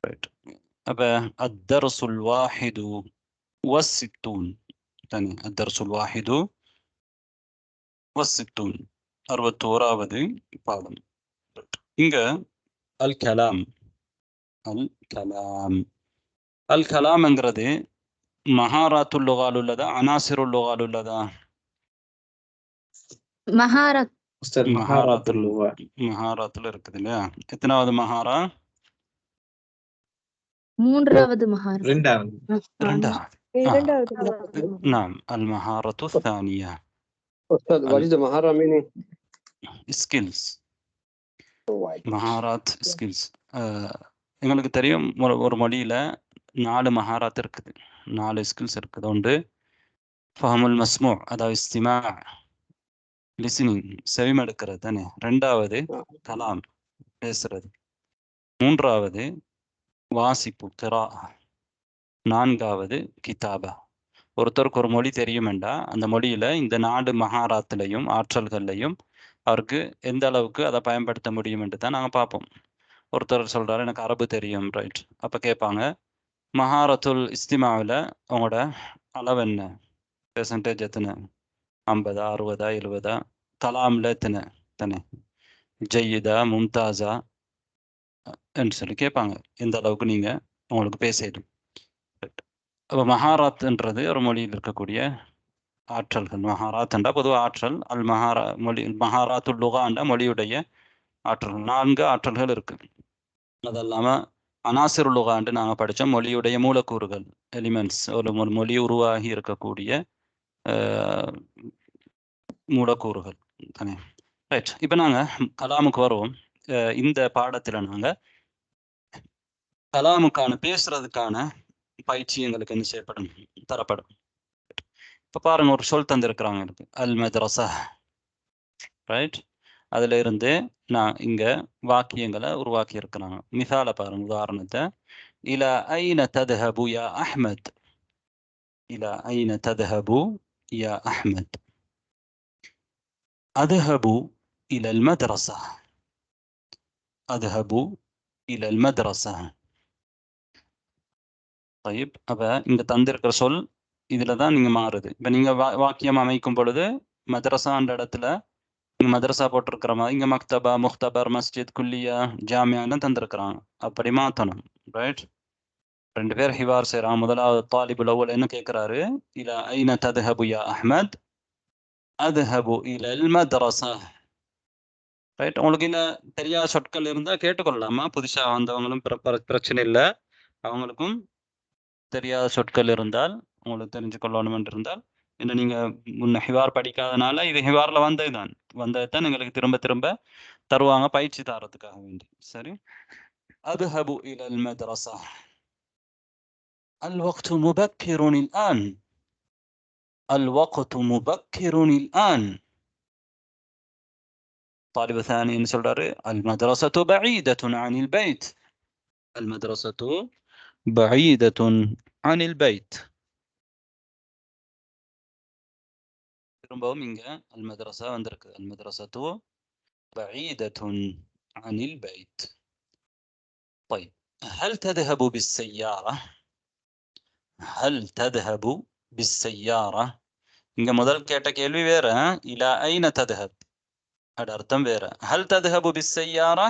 ரைட், அப்போ அத்தர்சுல் வாஹிது வஸ்ஸித்தூன் தானே. அத்தர்சுல் வாஹிது வஸ்ஸித்தூன் 61வது பாடம். இங்க அல் கலாம், அல் கலாம், அல் கலாம்ங்கிறது மஹாராத்துல் லுகால் உள்ளதா அனாசிருல் லுகால் உள்ளதா? مهارة. உஸ்தாத் மஹாராத்துல் லுகா. மஹாராத்துல இருக்குது இல்லையா? எத்தனாவது மஹாரா? 3வது مهارة. இரண்டாவது. نعم المهارة الثانية. Ustad, what is the mahara meaning? skills. மஹாராத் ஸ்கில்ஸ். எங்களுக்கு தெரியும் ஒரு மொழியில 4 மஹாராத் இருக்குது, 4 ஸ்கில்ஸ் இருக்குது. ஒன்று ஃபஹமுல் மஸ்மூ, அதாவது இஸ்திமா, லிசனிங், செவிமடுக்கிறது தானே. 2வது கலாம், பேசுறது. 3வது வாசிப்பு, கிராஅ. 4வது கிதாபா, ஒருத்தருக்கு ஒரு மொழி தெரியுமெண்டா அந்த மொழியில இந்த 4 மகாராத்துலையும் ஆற்றல்கள்லையும் அவருக்கு எந்த அளவுக்கு அதை பயன்படுத்த முடியும் என்று தான் நாங்கள் பார்ப்போம். ஒருத்தர் சொல்றாரு எனக்கு அரபு தெரியும், ரைட். அப்போ கேட்பாங்க மஹாரத்துல் இஸ்திமாவில் உங்களோட அளவு என்ன, பெர்சன்டேஜ் எத்தனை, 50, 60, 70, கலாமில் எத்தனை தானே, ஜெயிதா, மும்தாஸா என்று சொல்லி கேட்பாங்க. எந்த அளவுக்கு நீங்கள் உங்களுக்கு பேசிடும். அப்போ மஹாராத்ன்றது ஒரு மொழியில் இருக்கக்கூடிய ஆற்றல்கள். மஹாராத்ன்றா பொதுவாக ஆற்றல். மொழி மஹாராத்துல் லுகாண்டா மொழியுடைய ஆற்றல்கள். 4 ஆற்றல்கள் இருக்கு. அது இல்லாமல் அனாசிருல் லுகாண்டு நாங்கள் படித்தோம், மொழியுடைய மூலக்கூறுகள், எலிமெண்ட்ஸ். ஒரு மொழி உருவாகி இருக்கக்கூடிய மூலக்கூறுகள் தானே, ரைட். இப்போ நாங்கள் கலாமுக்கு வருவோம். இந்த பாடத்தில் நாங்கள் கலாமுக்கான பேசுறதுக்கான பயிற்சி எங்களுக்கு என்ன செய்யப்படும், தரப்படும். இப்போ பாருங்க, ஒரு சொல் தந்திருக்கிறாங்க எனக்கு, அல் மத்ரஸா, ரைட். அதுல இருந்து நான் இங்க வாக்கியங்களை உருவாக்கி இருக்கிறாங்க. மிசால பாருங்க, உதாரணத்தை. இலா ஐன தத்ஹபு யா அஹ்மத், இலா ஐன தத்ஹபு யா அஹ்மத், அத்ஹபு இலல் மத்ரஸா, அத்ஹபு இலல் மத்ரஸா. طيب, அப்ப இங்க தந்திருக்கிற சொல் இதுல தான் நீங்க மாறுது. இப்ப நீங்க வாக்கியம் அமைக்கும் பொழுது மதரசான்ற இடத்துல நீங்க மதரசா போட்டிருக்கிற மாதிரி இங்க மக்தபா, முக்தபர், மஸ்ஜித், குல்லியா, ஜாமியான்னு தந்திருக்கிறாங்க. அப்படி மாத்தணும், ரைட். 2 பேர் ஹிவார் செய்யறான். முதலாவது தாலிபுல் அவ்வல் என்ன கேட்கிறாரு, இலா ஐன தத்ஹபு யா அஹ்மத், அத்ஹபு இலல் மத்ரஸா, ரைட். உங்களுக்கு இல்ல தெரியாத சொற்கள் இருந்தா கேட்டுக்கொள்ளலாமா, புதுசா வந்தவங்களும் பிரச்சனை இல்லை. அவங்களுக்கும் தெரியாத சொற்கள் இருந்தால் உங்களுக்கு தெரிஞ்சு கொள்ளணும் இருந்தால், என்ன நீங்க முன்ன ஹிவார் படிக்காதனால இது ஹிவார்ல வந்ததுதான் எங்களுக்கு திரும்ப திரும்ப தருவாங்க பயிற்சி தரத்துக்காக வேண்டி. சரி, அத்ஹபு இலல் மத்ரஸா, الوقت مبكر الآن، الوقت مبكر الآن. طالب ثاني சொல்றாரு المدرسة بعيدة عن البيت، المدرسة بعيدة عن البيت. திரும்பவும் இங்க المدرسة வந்திருக்கு. المدرسة بعيدة عن البيت. طيب, هل تذهب بالسيارة؟ هل تذهب بالسيارة؟ இங்க முதல் கேட்ட கேள்வி வேற, إلى أين تذهب அது அர்த்தம் வேற. هل تذهب بالسيارة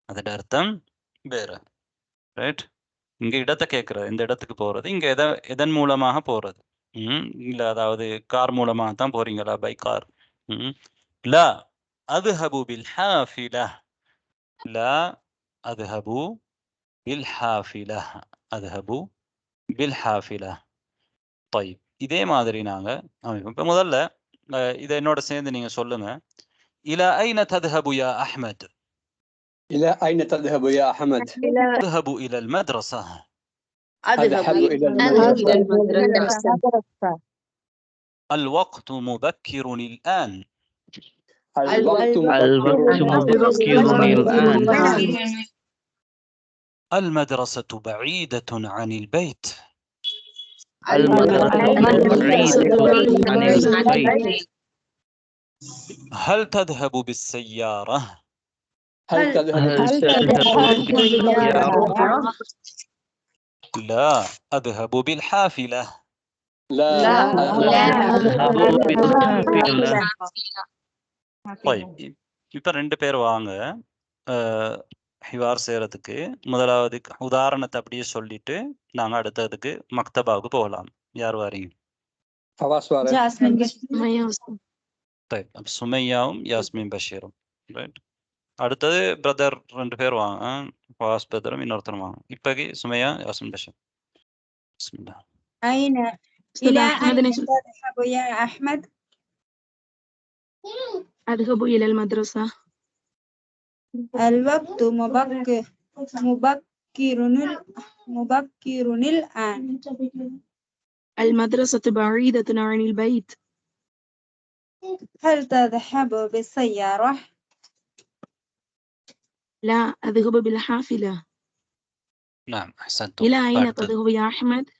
அதோட அர்த்தம் வேற, ரைட். இங்க இடத்தை கேட்கறது, இந்த இடத்துக்கு போறது. இங்க எதன் மூலமாக போறது, இல்ல அதாவது கார் மூலமாக தான் போறீங்களா, பை கார். லா அத்ஹபு பில் ஹாஃபிலா, லா அத்ஹபு பில் ஹாஃபிலா, அத்ஹபு பில் ஹாஃபிலா. طيب, இதே மாதிரி நாங்க அமைப்போம். இப்ப முதல்ல இதை என்னோட சேர்ந்து நீங்க சொல்லுங்க. இலா ஐன தத்ஹபு யா அஹ்மத், إلى أين تذهب يا أحمد؟ أذهب إلى المدرسة، أذهب إلى المدرسة. الوقت مبكر الآن، الوقت مبكر الآن، المدرسة بعيدة عن البيت، المدرسة بعيدة عن البيت. هل تذهب بالسيارة؟ هل تذهب بالسيارة؟ لا أذهب بالحافلة. لا أذهب بالحافلة. طيب, இப்ப 2 பேர் வாங்க ஹிவார் செய்யறதுக்கு. முதலாவது உதாரணத்தை அப்படியே சொல்லிட்டு நாங்க அடுத்ததுக்கு மக்தபாவுக்கு போகலாம். யார் வாரீங்க? சுமையாவும் யாஸ்மின் பஷீரும், ரைட். அடுத்தது பிரதர் 2 பேர் வாங்க, ஃபவாஸ் பிரதரும் இன்னொருத்தரும் வாங்க. இப்போக்கி சுமையா, யாஸ்மின் பஷீர். பிஸ்மில்லா. إلى أين تذهب يا أحمد؟ أذهب إلى المدرسة. الوقت مبكر الآن، المدرسة بعيدة عن البيت. هل تذهب بالسيارة؟ لا أذهب بالحافلة. نعم، أحسنتم. إلى أين تذهب يا أحمد؟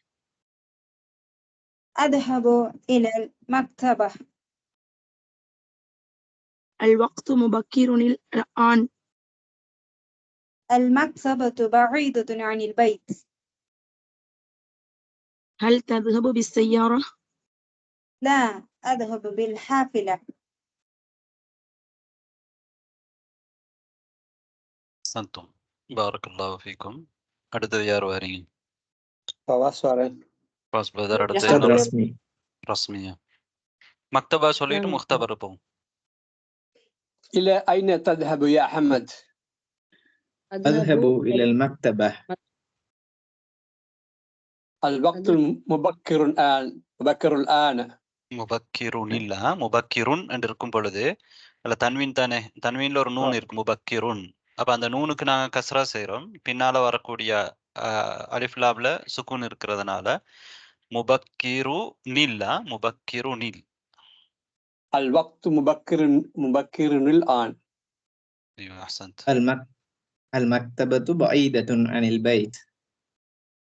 أذهب إلى المكتبة. الوقت مبكر الآن. المكتبة بعيدة عن البيت. هل تذهب بالسيارة؟ لا، أذهب بالحافلة. أحسنتم بارك الله فيكم. அடுத்தது யார் வரீங்க? فواز வரேன். Boss brother. அடுத்து أستاذ என்ன? رسمي. ரஸ்மியா. மக்தபா சொல்லிட்டு முக்தபர் போவோம். إلى أين تذهب يا أحمد؟ أذهب إلى المكتبة. الوقت مبكر الآن. مبكر الآن. முபக்கிருன் இல்ல, முபக்கிருன் என்று இருக்கும் பொழுது அதுல தன்வீன் தானே, தன்வீன்ல ஒரு நூன் இருக்கு, முபக்கிருன். அப்ப அந்த நூனுக்கு நாங்க கஸ்ரா செய்றோம். பின்னால வரக்கூடிய அலிஃப்லாப்ல சுக்கூன் இருக்கிறதுனால முபக்கிரு நில்ல, முபக்கிரு நில். الوقت مبكر الآن. ايوه احسنت. المكتبة بعيدة عن البيت.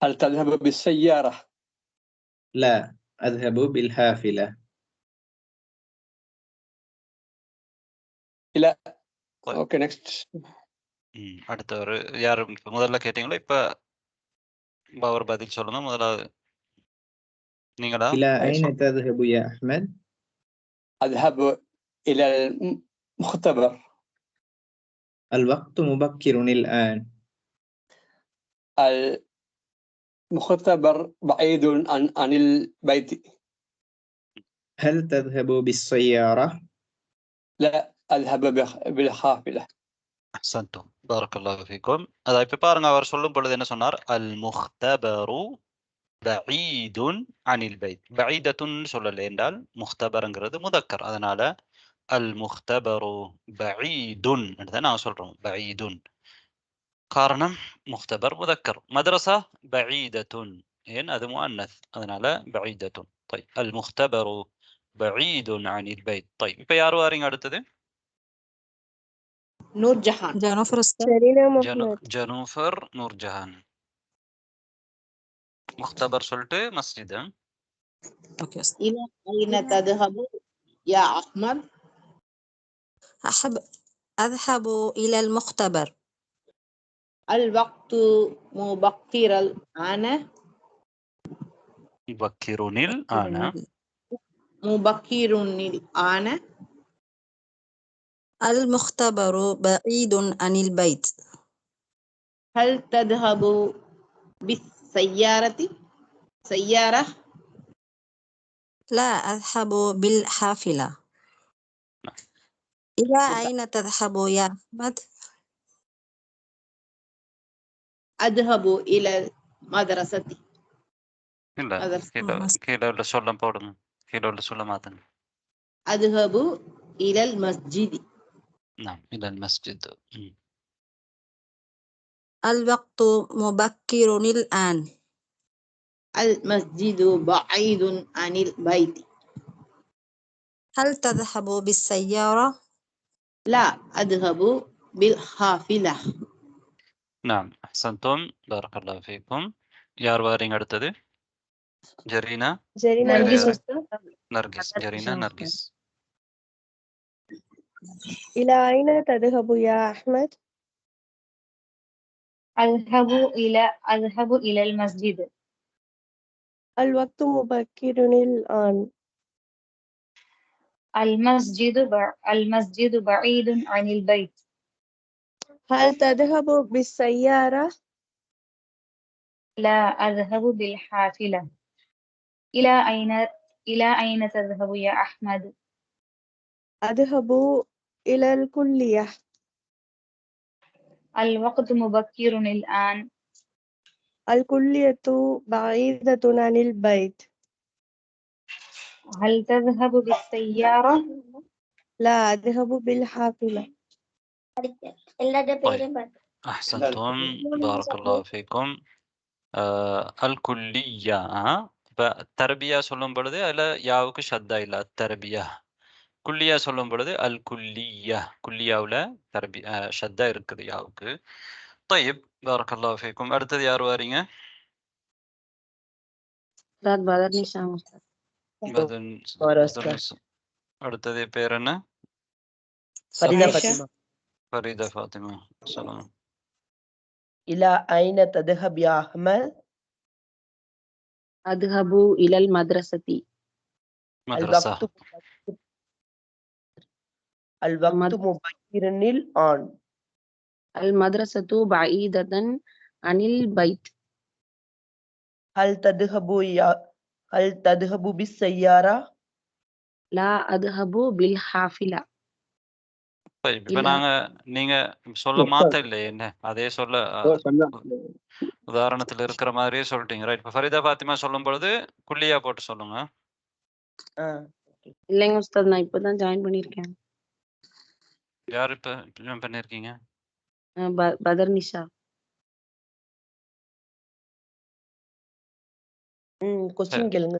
هل تذهب بالسيارة؟ لا، أذهب بالحافلة. إلى طيب. اوكي نيكست. அடுத்த ஒரு யார் முதல்ல கேட்டீங்களோ இப்ப பவர் பதில் சொல்லுங்க. முதல்ல நீங்களா? إلى أين تذهب يا أحمد؟ أذهب إلى المختبر. الوقت مبكر الآن. المختبر بعيد عن البيت. هل تذهب بالسيارة؟ لا، أذهب بالحافلة. அஹ்சன்தும் பாரக்கல்லாஹு ஃபீக்கும். அத இப்ப பாருங்க, அவர் சொல்லும் பொழுது என்ன சொன்னார்? அல் முஹ்தபரு பஈதுன் அனில் பைத். பஈதத்துன் சொல்லல என்றால் முஹ்தபர்ங்கிறது முதக்கர், அதனால அல் முஹ்தபரு பஈதுன் என்று நான் சொல்றோம். பஈதுன் காரணம் முஹ்தபர் முதக்கர், மதரசா பஈதத்துன் ஏன் அது முஅன்னஸ், அதனால பஈதத்துன். طيب المختبر بعيد عن البيت. طيب இப்ப யார் வாரீங்க அடுத்தது? نور جهان. جانوفر أستاذ. ஜனூஃபர் நூர் ஜஹான். முக்தபர் சொல்லிட்டு மஸ்ஜித். أوكي أستاذ. إلى أين تذهب يا أحمد؟ أذهب إلى المختبر. الوقت مبكر الآن. يبكرني الآن. مبكر الآن. المختبر بعيد عن البيت. هل تذهب بالسيارة؟ سيارة؟ لا، أذهب بالحافلة. إلى أين تذهب يا أحمد؟ أذهب إلى المدرسة. இல்ல, கீழே உள்ள சொல்லம் போடுங்க. கீழே உள்ள சொல்ல மாத்துங்க. أذهب إلى المسجد. نعم إلى المسجد. الوقت مبكر الآن. المسجد بعيد عن البيت. هل تذهب بالسيارة؟ لا، أذهب بالحافلة. نعم أحسنتم بارك الله فيكم. யார் வாரீங்க அடுத்தது? ஜரீனா. நர்கிஸ். ஜரீனா நர்கிஸ். إلى أين تذهب يا أحمد؟ أذهب إلى المسجد. الوقت مبكر الآن. المسجد بعيد عن البيت. هل تذهب بالسيارة؟ لا، أذهب بالحافلة. إلى أين تذهب يا أحمد؟ أذهب إلى الكلية. الوقت مبكر الآن. الكلية بعيدة عن البيت. هل تذهب بالسيارة؟ لا، أذهب بالحافلة. طيب أحسنتم بارك الله فيكم. الكلية. இப்போ தர்பியா சொல்லும் பொழுது அதில் யாவுக்கு ஷத்தா இல்லை, தர்பியா. குல்லியா சொல்லும் பொழுது அல் குல்லியா, குல்லியாவில் ஷத்தா இருக்குது யாவுக்கு. طيب بارك الله فيكم. அடுத்தது யார் வாரீங்க? அடுத்தது பேர் என்ன? فريدة فاطمة. فريدة فاطمة. சொல்லுங்க. إلى أين تذهب يا أحمد؟ أذهب إلى المدرسة. مدرسة. الوقت مبكر الآن. المدرسة بعيدة عن البيت. هل تذهب بالسيارة؟ لا أذهب بالحافلة. இப்ப நீங்க சொல்ல மாத்த இல்லை என்ன அதே சொல்ல உதாரணத்துல இருக்கிற மாதிரியே சொல்லிட்டீங்க. ரைட். இப்ப ஃபரிதா ஃபாத்திமா சொல்லும் பொழுது குல்லியா போட்டு சொல்லுங்க. இல்லைங்க உஸ்தாத், நான் இப்பதான் ஜாயின் பண்ணிருக்கேன். யார் இப்ப ஜாயின் பண்ணிருக்கீங்க? பதர் நிஷா. क्वेश्चन கேளுங்க.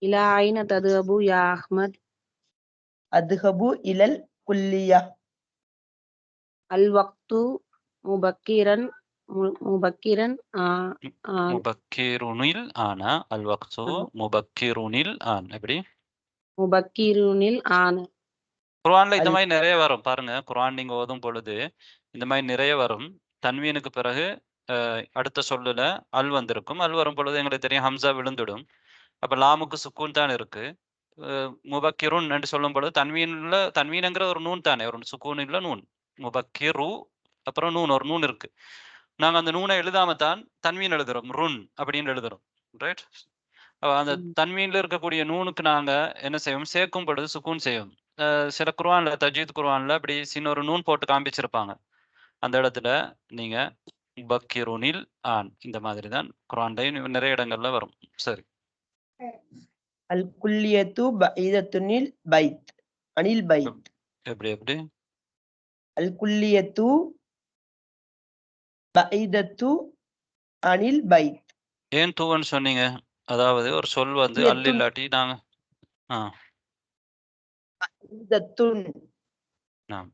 إلى أين تذهب يا أحمد؟ أذهب إلى الكلية. الوقت مبكرا முபக்கிருனில் ஆனா அல் வக்து முபக்கிருனில் ஆன். எப்படி? முபக்கிருனில் ஆன். குர்ஆன்ல இந்த மாதிரி நிறைய வரும் பாருங்க. குர்ஆன் நீங்க ஓதும் பொழுது இந்த மாதிரி நிறைய வரும். தன்வீனுக்கு பிறகு அடுத்த சொல்லுல அல் வந்திருக்கும். அல் வரும் பொழுது எங்களுக்கு தெரியும் ஹம்சா விழுந்துடும். அப்ப லாமுக்கு சுக்கூன் தான் இருக்கு. முபக்கிருன் என்று சொல்லும் பொழுது தன்வீனுங்கிற ஒரு நூன் தானே, ஒரு சுக்கூன் இல்ல நூன். முபக்கிரு அப்புறம் நூன், ஒரு நூன் இருக்கு. நாங்க அந்த நூனை எழுதாமத்தான் தன்வீன் எழுதுறோம், ருன் அப்படின்னு எழுதுறோம். ரைட். அந்த தன்வீன்ல இருக்கக்கூடிய நூனுக்கு நாங்க என்ன செய்வோம், சேர்க்கும் பொழுது சுக்கூன் செய்வோம். சில குர்ஆன்ல தஜீத் குர்ஆன்ல அப்படி சின்ன ஒரு நூன் போட்டு காமிச்சிருப்பாங்க. அந்த இடத்துல நீங்க முபக்கிருனில் ஆன் இந்த மாதிரி தான் குர்ஆன்ல நிறைய இடங்கள்ல வரும். சரி. அல் குல்லியத்து பஈதத்துனில் பைத் அனில் பைத். எப்படி? அல் குல்லியத்து பஈதத்து அனில் பைத். ஏன் தூவன்னு சொன்னீங்க? அதாவது ஒரு சொல் வந்து அல் இல்லாட்டி நாங்க பஈதத்துன். நாம்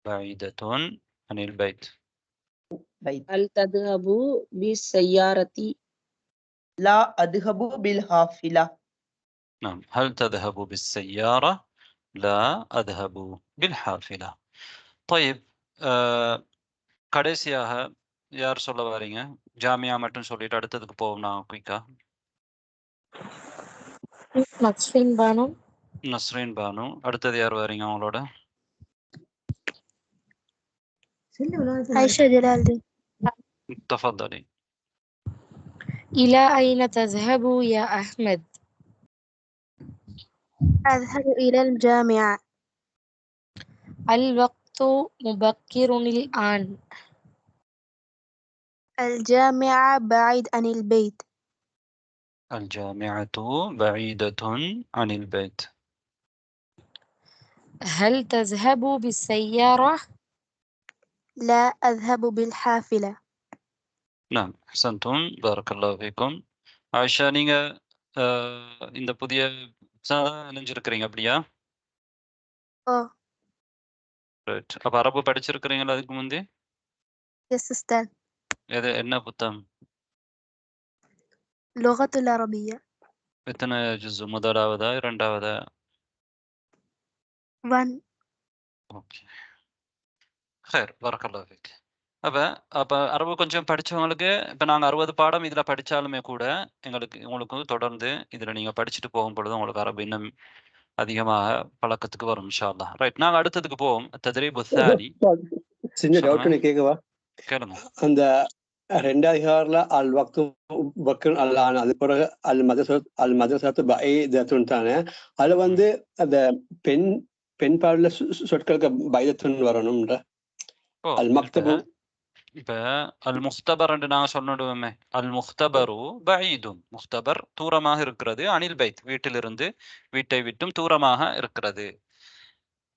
பஈதத்துன் அனில் பைத். هل تذهب بالسيارة؟ لا أذهب بالحافلة. نعم. هل تذهب بالسيارة؟ لا أذهب بالحافلة. طيب. கடைசியாக யார் சொல்ல வரீங்க? ஜாமியா மட்டும் சொல்லிட்டு அடுத்ததுக்கு போவோம். நான் குயிக்கா. நஸ்ரீன் பானு. அடுத்தது யார் வரீங்க அவங்களோட? عائشة جلال الدين. تفضلي. إلى أين تذهب يا أحمد؟ أذهب إلى الجامعة. الوقت مبكر الآن. الجامعة بعيد عن البيت. الجامعة بعيدة عن البيت. هل تذهب بالسيارة؟ لا أذهب بالحافلة. نعم. أحسنتم. بارك الله فيكم. عائشة நீங்க இந்த புதிய நினைஞ்சிருக்கிறீங்க அப்படியா? ரைட். அப்ப அரபு படிச்சிருக்கிறீங்களா அதுக்கு முந்தி? يس أستاذ. என்ன புத்தகம்? اللغة العربية. எத்தனை ஜுஸ்? முதலாவதா இரண்டாவதா? 1. ஓகே. خير. بارك الله فيك. அப்ப அரபு கொஞ்சம் படிச்சவங்களுக்கு இப்ப நாங்க 60 பாடம் இதுல படிச்சாலுமே கூட உங்களுக்கு தொடர்ந்து இதுல நீங்க படிச்சுட்டு போகும் பொழுது உங்களுக்கு அரபு இன்னும் அதிகமாக பழக்கத்துக்கு வரும் இன்ஷா அல்லாஹ். ரைட். நாங்க அடுத்ததுக்கு போவோம். தத்ரீபு ثاني. சின்ன டவுட் ஒன்னு கேக்குவா? கேளுங்க. அந்த ரெண்டாவது அல் வக்து பக்கர் அல்லான், அது பிறகு அல் மதரசத்து பஈதத்துன் தானே. அது வந்து அந்த பெண் பாடல சொற்களுக்கு பைதத்துன் வரணும்ன்ற. அல் மக்தபு இப்ப அல் முக்தபர் என்று நாங்க சொன்னிடுவோமே. அல் முக்தபரு பஈதுன். முக்தபர் தூரமாக இருக்கிறது. அனில் பைத் வீட்டிலிருந்து, வீட்டை விட்டும் தூரமாக இருக்கிறது,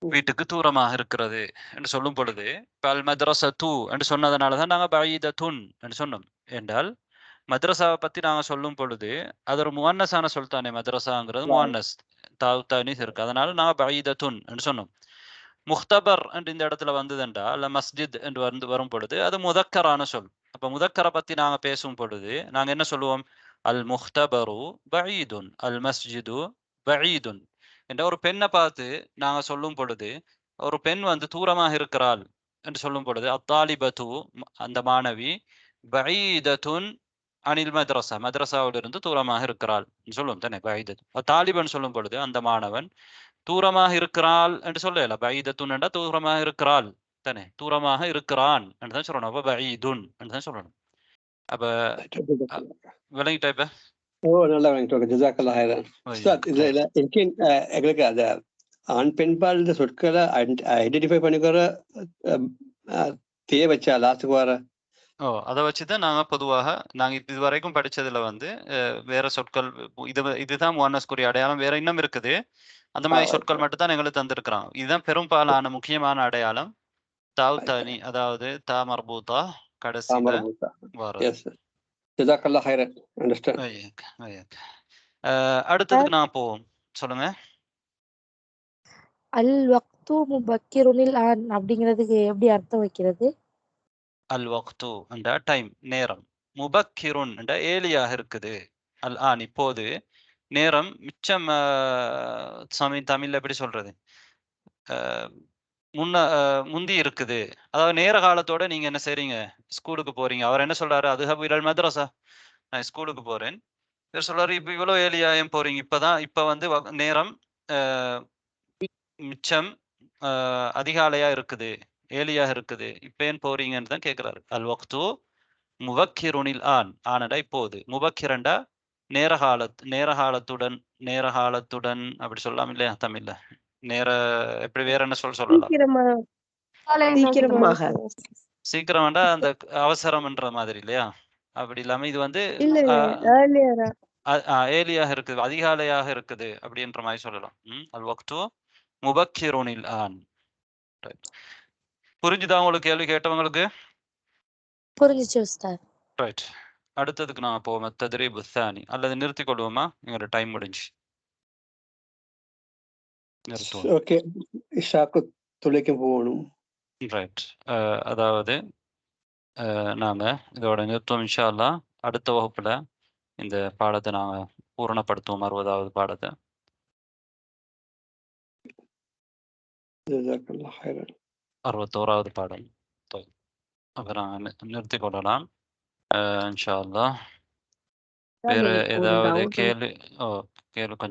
வீட்டுக்கு தூரமாக இருக்கிறது என்று சொல்லும் பொழுது இப்ப அல் மத்ரஸத்து என்று சொன்னதுனாலதான் நாங்க பஈதத்துன் என்று சொன்னோம். என்றால் மദ്രஸாவை பத்தி நாங்க சொல்லும் பொழுது அது ஒரு முஅன்னஸான சொல் தானே. மദ്രஸாங்கிறது முஅன்னஸ், தாவ் தானீஸ் இருக்கு. அதனால நாங்க பஈதத்துன் என்று சொன்னோம். முக்தபர் என்று இந்த இடத்துல வந்ததுண்டா அல்ல மஸ்ஜித் என்று வரும் பொழுது அது முதக்கரான சொல். அப்ப முதக்கரை பத்தி நாங்க பேசும் பொழுது நாங்க என்ன சொல்லுவோம்? அல் முஹ்தபரு பஈதுன் அல் மஸ்ஜிது பஈதுன் என்ற ஒரு பெண்ணை பார்த்து நாங்க சொல்லும் பொழுது ஒரு பெண் வந்து தூரமாக இருக்கிறாள் என்று சொல்லும் பொழுது அத்தாலிபத்து அந்த மாணவி பஈதத்துன் அனில் மദ്രസ மദ്രസாவிலிருந்து தூரமாக இருக்கிறாள் சொல்லும் தானே பஈதத் தாலிபன் சொல்லும் பொழுது அந்த மாணவன் தூரமாக இருக்கிறாள் என்று சொல்லல பஈதத்துன் என்றா தூரமாக இருக்கிறாள் தானே தூரமாக இருக்கிறான் என்று தான் சொல்லணும் அப்ப பஈதுன் என்று தான் சொல்லணும் அப்ப விளங்கிட்டா இப்ப நல்லா விளங்கிட்டு ஜஸாக்கல்லாஹ் ஹைரன் உஸ்தாத் இதுல எங்களுக்கு அத ஆண் பெண்பால் இந்த சொற்களை ஐடென்டிஃபை பண்ணிக்கிற தேவை வச்சா லாஸ்ட்டுக்கு வர அதை வச்சுதான் நாங்க பொதுவாக நாங்க இது வரைக்கும் படிச்சதுல வந்து வேற சொற்கள் இதுதான் முஅன்னஸ்குரிய அடையாளம் வேற இன்னும் இருக்குது அந்த மாதிரி சொற்கள் மட்டும் தான் எங்களுக்கு தந்திருக்கிறான் இதுதான் பெரும்பாலான முக்கியமான அடையாளம் தாவ் தனி அதாவது தா மர்பூத்தா கடைசியில வரும் அடுத்ததுக்கு நான் போவோம் சொல்லுங்க அல் வக்து முபக்கிருனில் ஆன் அப்படிங்கிறதுக்கு எப்படி அர்த்தம் வைக்கிறது அல் வக்து என்ற டைம் நேரம் முபக்கிருன் என்ற ஏலியாக இருக்குது அல் ஆன் இப்போது நேரம் மிச்சம் தமிழ்ல எப்படி சொல்றது முந்தி இருக்குது அதாவது நேர காலத்தோட நீங்க என்ன செய்றீங்க ஸ்கூலுக்கு போறீங்க அவர் என்ன சொல்றாரு அதுஹபு இலல் மദ്രസ நான் ஸ்கூலுக்கு போறேன் இவர் சொல்றாரு இப்ப இவ்வளவு ஏலியா ஏன் போறீங்க இப்ப வந்து நேரம் மிச்சம் அதிகாலையா இருக்குது ஏலியாக இருக்குது இப்ப ஏன் போறீங்கன்னு தான் கேட்கிறாரு அல் வக்து முபக்கிருனில் ஆன் ஆனடா இப்போது முபக்கிரண்டா நேரகாலத்துடன் அப்படி சொல்லலாம் இல்லையா தமிழ்ல நேர எப்படி வேற என்ன சொல்லலாம் சீக்கிரமாண்டா அந்த அவசரம்ன்ற மாதிரி இல்லையா அப்படி இல்லாம இது வந்து ஏலியாக இருக்குது அதிகாலையாக இருக்குது அப்படின்ற மாதிரி சொல்லலாம் அல் வக்து முபக்கிருனில் ஆன் புரிஞ்சுதா உங்களுக்கு கேள்வி கேட்டவங்களுக்கு புரிஞ்சுச்சு உஸ்தாத் ரைட் அடுத்ததுக்கு நான் போவோம் தத்ரீப் தானி அல்லது நிறுத்திக் கொள்வோமா எங்களோட டைம் முடிஞ்சு ஓகே இஷாக்கு துளைக்க போகணும் ரைட் அதாவது நாங்க இதோட நிறுத்துவோம் இன்ஷா அல்லாஹ் அடுத்த வகுப்புல இந்த பாடத்தை நாங்க பூரணப்படுத்துவோம் 60வது பாடத்தை 61வது பாடம் அப்ப நாங்க நிறுத்திக் கொள்ளலாம் இன்ஷா அல்லாஹ் வேற ஏதாவது கேள்வி கொஞ்சம்